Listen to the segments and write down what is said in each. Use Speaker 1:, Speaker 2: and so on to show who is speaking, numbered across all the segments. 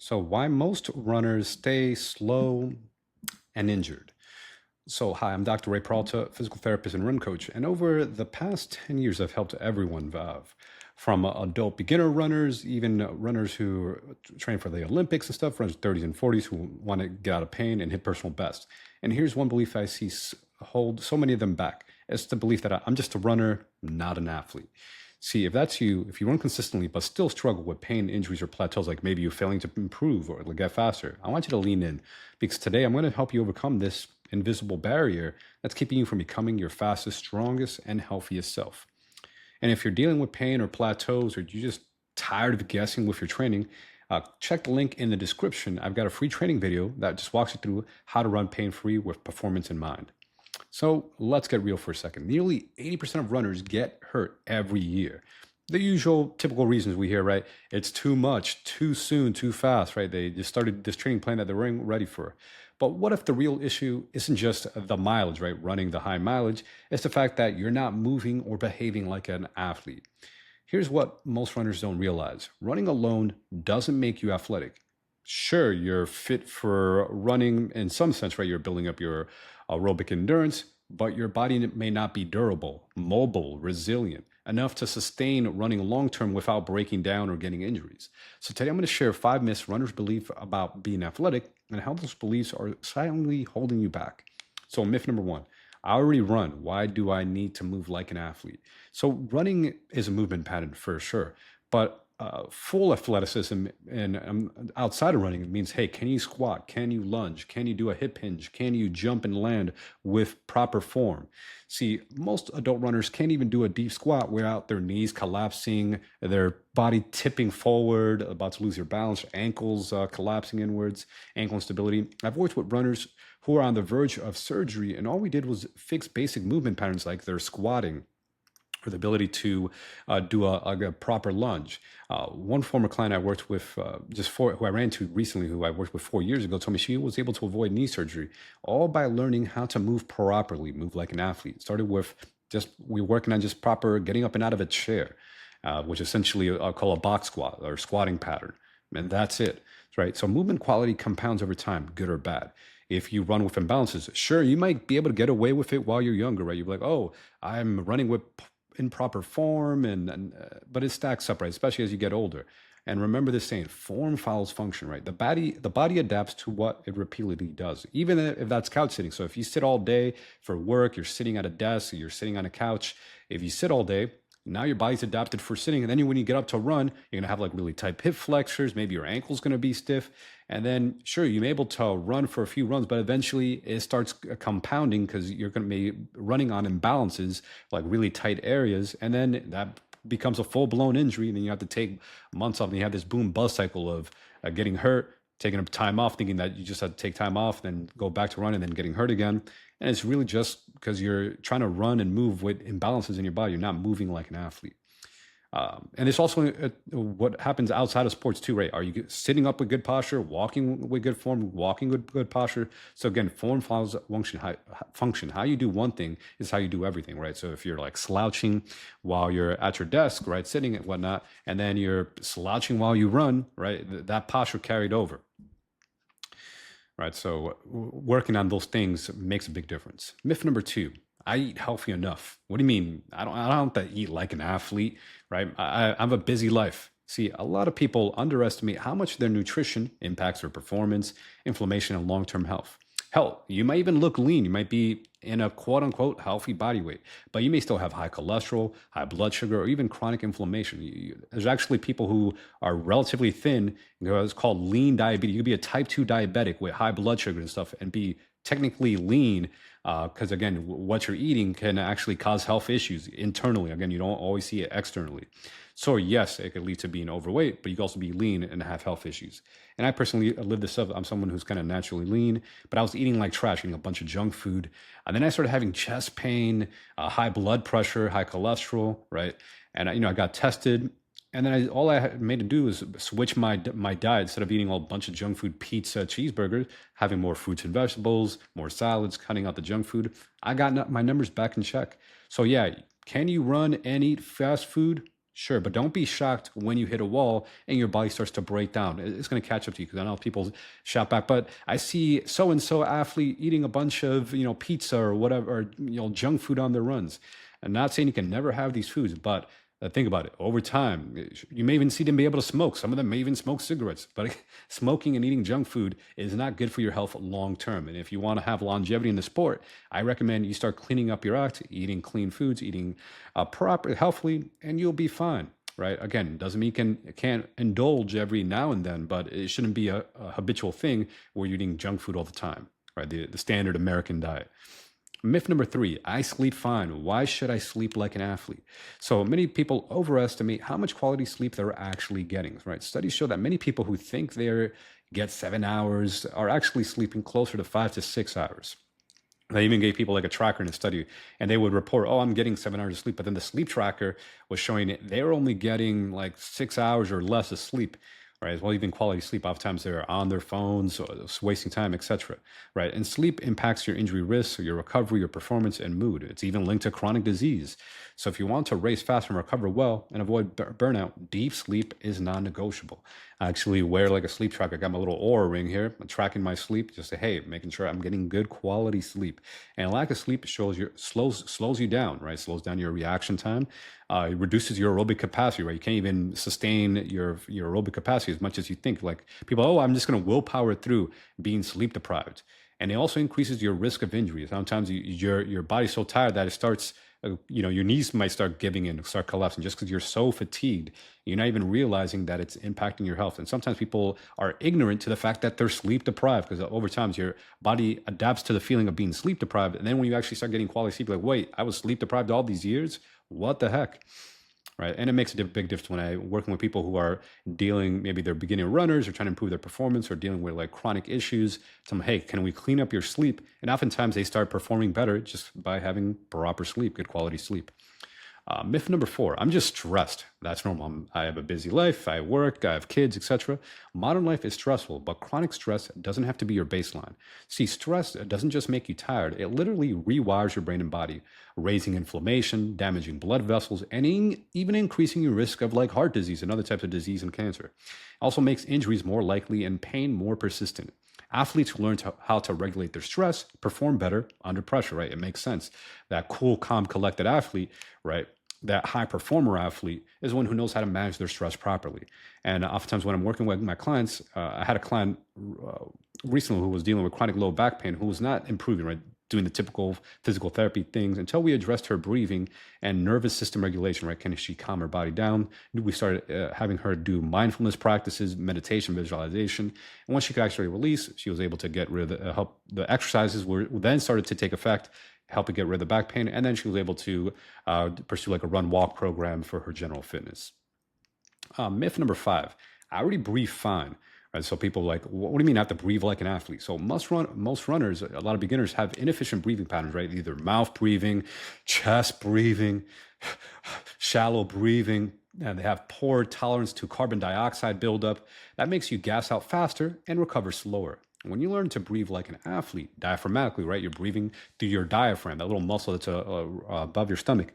Speaker 1: So, why most runners stay slow and injured? So, hi, I'm Dr. Ray Peralta, physical therapist and run coach. And over the past 10 years, I've helped everyone, from adult beginner runners, even runners who train for the Olympics and stuff, runners 30s and 40s who want to get out of pain and hit personal best. And here's one belief I see hold so many of them back. It's the belief that I'm just a runner, not an athlete. See, if that's you, if you run consistently but still struggle with pain, injuries, or plateaus, like maybe you're failing to improve or get faster, I want you to lean in because today I'm going to help you overcome this invisible barrier that's keeping you from becoming your fastest, strongest, and healthiest self. And if you're dealing with pain or plateaus, or you're just tired of guessing with your training, check the link in the description. I've got a free training video that just walks you through how to run pain free with performance in mind. So let's get real for a second. Nearly 80% of runners get hurt every year. The usual typical reasons we hear, right? It's too much, too soon, too fast, right? They just started this training plan that they weren't ready for. But what if the real issue isn't just the mileage, right? Running the high mileage. It's the fact that you're not moving or behaving like an athlete. Here's what most runners don't realize. Running alone doesn't make you athletic. Sure, you're fit for running in some sense, right? You're building up your aerobic endurance, but your body may not be durable, mobile, resilient enough to sustain running long term without breaking down or getting injuries. So today I'm going to share 5 myths runners believe about being athletic and how those beliefs are silently holding you back. So myth number one, I already run. Why do I need to move like an athlete? So running is a movement pattern for sure, but full athleticism and outside of running, it means, hey, can you squat? Can you lunge? Can you do a hip hinge? Can you jump and land with proper form? See, most adult runners can't even do a deep squat without their knees collapsing, their body tipping forward, about to lose your balance, ankles collapsing inwards, ankle instability. I've worked with runners who are on the verge of surgery, and all we did was fix basic movement patterns like their squatting or the ability to do a proper lunge. One former client I worked with, who I ran into recently, who I worked with 4 years ago, told me she was able to avoid knee surgery all by learning how to move properly, move like an athlete. Started with we were working on just proper getting up and out of a chair, which essentially I'll call a box squat or squatting pattern. And that's it, right? So movement quality compounds over time, good or bad. If you run with imbalances, sure, you might be able to get away with it while you're younger, right? You're like, oh, I'm running with improper form, but it stacks up, right? Especially as you get older. And remember this saying: form follows function, right? The body adapts to what it repeatedly does, even if that's couch sitting. So if you sit all day for work, you're sitting at a desk, you're sitting on a couch. If you sit all day, now your body's adapted for sitting. And then when you get up to run, you're going to have like really tight hip flexors. Maybe your ankle's going to be stiff. And then, sure, you're able to run for a few runs, but eventually it starts compounding because you're going to be running on imbalances, like really tight areas. And then that becomes a full blown injury. And then you have to take months off. And you have this boom bust cycle of getting hurt, taking time off, thinking that you just had to take time off, then go back to run, and then getting hurt again. And it's really just because you're trying to run and move with imbalances in your body. You're not moving like an athlete. And it's also what happens outside of sports too, right? Are you sitting up with good posture, walking with good form, walking with good posture? So again, form follows function. How you do one thing is how you do everything, right? So if you're like slouching while you're at your desk, right, sitting and whatnot, and then you're slouching while you run, right, that posture carried over. Right, so working on those things makes a big difference. Myth number two: I eat healthy enough. What do you mean? I don't have to eat like an athlete, right? I have a busy life. See, a lot of people underestimate how much their nutrition impacts their performance, inflammation, and long-term health. Hell, you might even look lean. You might be in a quote unquote healthy body weight, but you may still have high cholesterol, high blood sugar, or even chronic inflammation. There's actually people who are relatively thin. It's called lean diabetes. You could be a type 2 diabetic with high blood sugar and stuff and be technically lean because, again, what you're eating can actually cause health issues internally. Again, you don't always see it externally. So yes, it could lead to being overweight, but you can also be lean and have health issues. And I personally live this up. I'm someone who's kind of naturally lean, but I was eating like trash, eating a bunch of junk food. And then I started having chest pain, high blood pressure, high cholesterol, right? And I got tested. And then all I had made to do was switch my diet. Instead of eating a bunch of junk food, pizza, cheeseburgers, having more fruits and vegetables, more salads, cutting out the junk food. I got my numbers back in check. So yeah, can you run and eat fast food? Sure, but don't be shocked when you hit a wall and your body starts to break down. It's going to catch up to you because I know people shout back, but I see so and so athlete eating a bunch of pizza or whatever, or junk food on their runs. I'm not saying you can never have these foods, but think about it. Over time, you may even see them be able to smoke. Some of them may even smoke cigarettes, but smoking and eating junk food is not good for your health long term. And if you want to have longevity in the sport, I recommend you start cleaning up your act, eating clean foods, eating proper, healthily, and you'll be fine. Right? Again, doesn't mean can't indulge every now and then, but it shouldn't be a habitual thing where you're eating junk food all the time. Right? The standard American diet. Myth number three, I sleep fine. Why should I sleep like an athlete? So many people overestimate how much quality sleep they're actually getting, right? Studies show that many people who think they get 7 hours are actually sleeping closer to 5 to 6 hours. They even gave people like a tracker in a study, and they would report, "Oh, I'm getting 7 hours of sleep," but then the sleep tracker was showing they're only getting like 6 hours or less of sleep, right? As well, even quality sleep. Oftentimes they're on their phones, or wasting time, etc. Right? And sleep impacts your injury risk, your recovery, your performance, and mood. It's even linked to chronic disease. So if you want to race fast and recover well and avoid burnout, deep sleep is non-negotiable. I actually wear like a sleep tracker. I got my little Aura ring here. I'm tracking my sleep, just say, hey, making sure I'm getting good quality sleep. And lack of sleep slows you down, right? Slows down your reaction time. It reduces your aerobic capacity, right? You can't even sustain your aerobic capacity as much as you think. Like people, oh, I'm just going to willpower through being sleep deprived, and it also increases your risk of injury. Sometimes your body's so tired that it starts, your knees might start giving in, start collapsing, just because you're so fatigued. You're not even realizing that it's impacting your health. And sometimes people are ignorant to the fact that they're sleep deprived, because over time your body adapts to the feeling of being sleep deprived. And then when you actually start getting quality sleep, like, wait, I was sleep deprived all these years? What the heck? Right. And it makes a big difference when I'm working with people who are dealing, maybe they're beginning runners or trying to improve their performance or dealing with like chronic issues. Tell them, hey, can we clean up your sleep? And oftentimes they start performing better just by having proper sleep, good quality sleep. Myth number four, I'm just stressed. That's normal. I have a busy life. I work, I have kids, etc. Modern life is stressful, but chronic stress doesn't have to be your baseline. See, stress doesn't just make you tired. It literally rewires your brain and body, raising inflammation, damaging blood vessels, and even increasing your risk of like heart disease and other types of disease and cancer. It also makes injuries more likely and pain more persistent. Athletes who learn how to regulate their stress perform better under pressure, right? It makes sense. That cool, calm, collected athlete, right? That high performer athlete is one who knows how to manage their stress properly. And oftentimes when I'm working with my clients, I had a client recently who was dealing with chronic low back pain, who was not improving, right? Doing the typical physical therapy things until we addressed her breathing and nervous system regulation, right? Can she calm her body down? We started having her do mindfulness practices, meditation, visualization. And once she could actually release, she was able to get rid of the exercises were then started to take effect, help her get rid of the back pain. And then she was able to pursue like a run walk program for her general fitness. Myth number five, I already breathe fine. Right, so people are like, what do you mean I have to breathe like an athlete? So most runners, a lot of beginners have inefficient breathing patterns, right? Either mouth breathing, chest breathing, shallow breathing, and they have poor tolerance to carbon dioxide buildup. That makes you gas out faster and recover slower. When you learn to breathe like an athlete, diaphragmatically, right? You're breathing through your diaphragm, that little muscle that's above your stomach,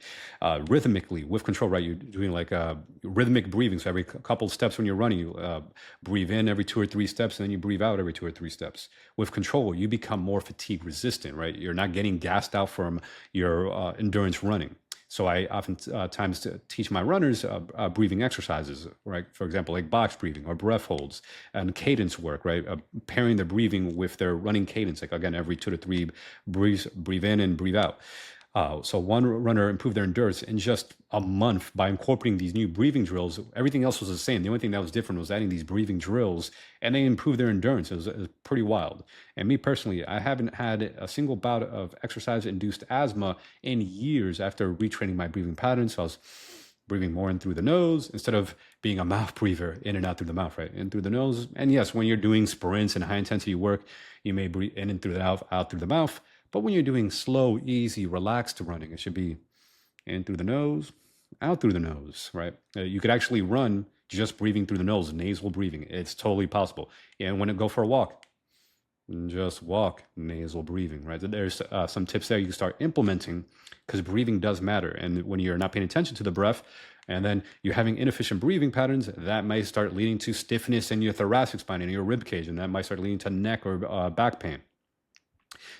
Speaker 1: rhythmically, with control, right? You're doing like rhythmic breathing. So every couple of steps when you're running, you breathe in every 2 or 3 steps, and then you breathe out every 2 or 3 steps. With control, you become more fatigue resistant, right? You're not getting gassed out from your endurance running. So I oftentimes teach my runners breathing exercises, right? For example, like box breathing or breath holds and cadence work, right? Pairing their breathing with their running cadence, like again, every 2 to 3 breathe in and breathe out. So one runner improved their endurance in just a month by incorporating these new breathing drills. Everything else was the same. The only thing that was different was adding these breathing drills, and they improved their endurance. It was pretty wild. And me personally, I haven't had a single bout of exercise-induced asthma in years after retraining my breathing patterns. So I was breathing more in through the nose instead of being a mouth breather, in and out through the mouth, right? In through the nose. And yes, when you're doing sprints and high intensity work, you may breathe in and through the mouth, out through the mouth. But when you're doing slow, easy, relaxed running, it should be in through the nose, out through the nose, right? You could actually run just breathing through the nose, nasal breathing. It's totally possible. And when you go for a walk, Just walk, nasal breathing, right? There's some tips there you can start implementing because breathing does matter. And when you're not paying attention to the breath and then you're having inefficient breathing patterns, that might start leading to stiffness in your thoracic spine and your rib cage, and that might start leading to neck or back pain.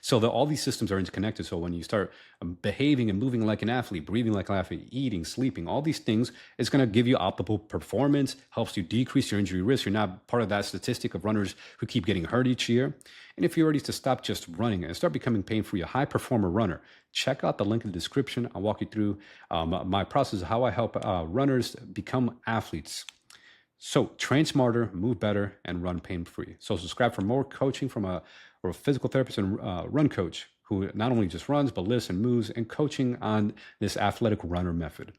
Speaker 1: So all these systems are interconnected. So when you start behaving and moving like an athlete, breathing like an athlete, eating, sleeping, all these things, it's going to give you optimal performance, helps you decrease your injury risk. You're not part of that statistic of runners who keep getting hurt each year. And if you're ready to stop just running and start becoming pain-free, a high performer runner, check out the link in the description. I'll walk you through my process of how I help runners become athletes. So train smarter, move better, and run pain-free. So subscribe for more coaching from a physical therapist and run coach who not only just runs, but lives and moves and coaching on this athletic runner method.